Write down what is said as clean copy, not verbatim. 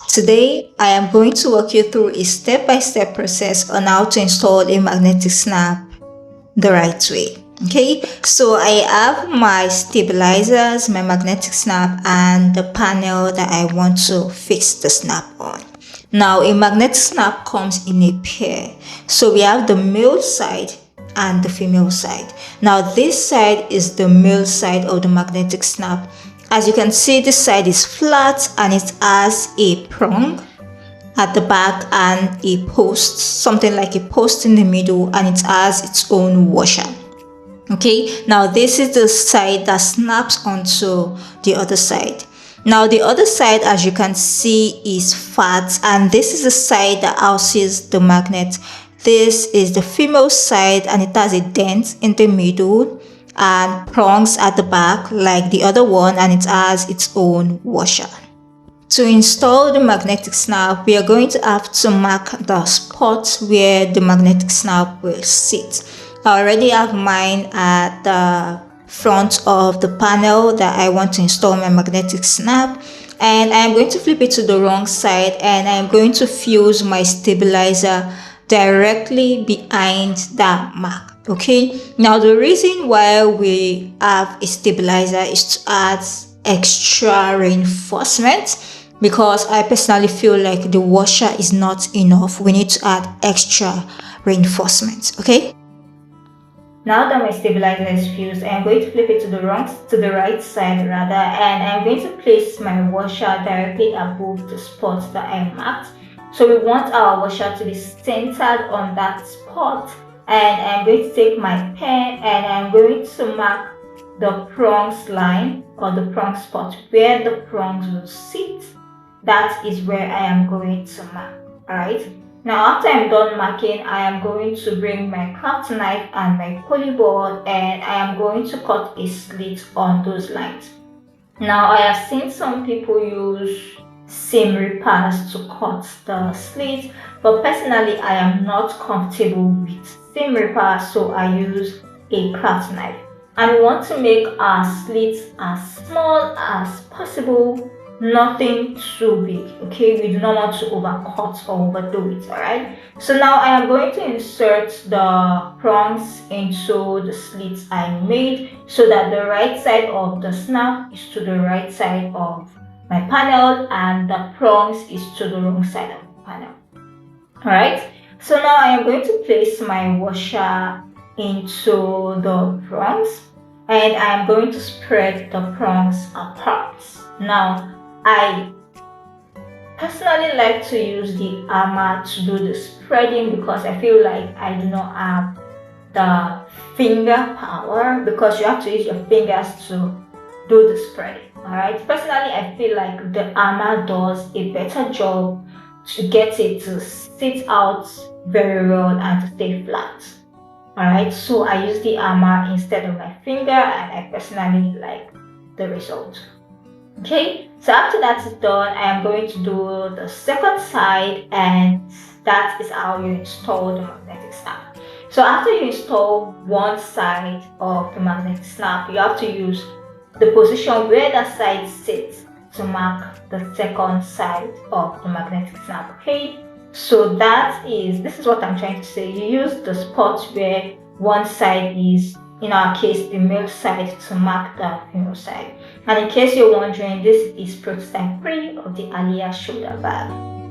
Today, I am going to walk you through a step-by-step process on how to install a magnetic snap the right way. Okay, so I have my stabilizers, my magnetic snap, and the panel that I want to fix the snap on. Now, a magnetic snap comes in a pair. So we have the male side and the female side. Now, this side is the male side of the magnetic snap. As you can see, this side is flat and it has a prong at the back and a post, something like a post in the middle, and it has its own washer. Okay, now this is the side that snaps onto the other side. Now the other side, as you can see, is fat, and this is the side that houses the magnet. This is the female side and it has a dent in the middle and prongs at the back like the other one, and it has its own washer. To install the magnetic snap, we are going to have to mark the spot where the magnetic snap will sit. I already have mine at the front of the panel that I want to install my magnetic snap, and I'm going to flip it to the wrong side, and I'm going to fuse my stabilizer directly behind that mark. Okay, now the reason why we have a stabilizer is to add extra reinforcement, because I personally feel like the washer is not enough. We need to add extra reinforcement. Okay, now that my stabilizer is fused, I'm going to flip it to the right side rather, and I'm going to place my washer directly above the spot that I marked. So we want our washer to be centered on that spot, and I'm going to take my pen and I'm going to mark the prongs line, or the prong spot where the prongs will sit. That is where I am going to mark. Alright, now after I'm done marking, I am going to bring my craft knife and my poly board, and I am going to cut a slit on those lines. Now I have seen some people use seam rippers to cut the slit, but personally I am not comfortable with seam rippers, so I use a craft knife. And we want to make our slits as small as possible, nothing too big. Okay, we do not want to overcut or overdo it. All right, so now I am going to insert the prongs into the slits I made, so that the right side of the snap is to the right side of my panel and the prongs is to the wrong side of the panel. All right, so now I am going to place my washer into the prongs, and I am going to spread the prongs apart. Now I personally like to use the hammer to do the spreading, because I feel like I do not have the finger power, because you have to use your fingers to do the spreading. Alright, personally I feel like the hammer does a better job to get it to sit out very well and to stay flat. Alright, so I use the hammer instead of my finger, and I personally like the result. Okay, so after that is done, I am going to do the second side, and that is how you install the magnetic snap. So after you install one side of the magnetic snap, you have to use the position where that side sits to mark the second side of the magnetic snap. Okay, so this is what I'm trying to say. You use the spot where one side is, in our case the male side, to mark the female side. And in case you're wondering, this is prototype 3 of the Aliyah shoulder bag.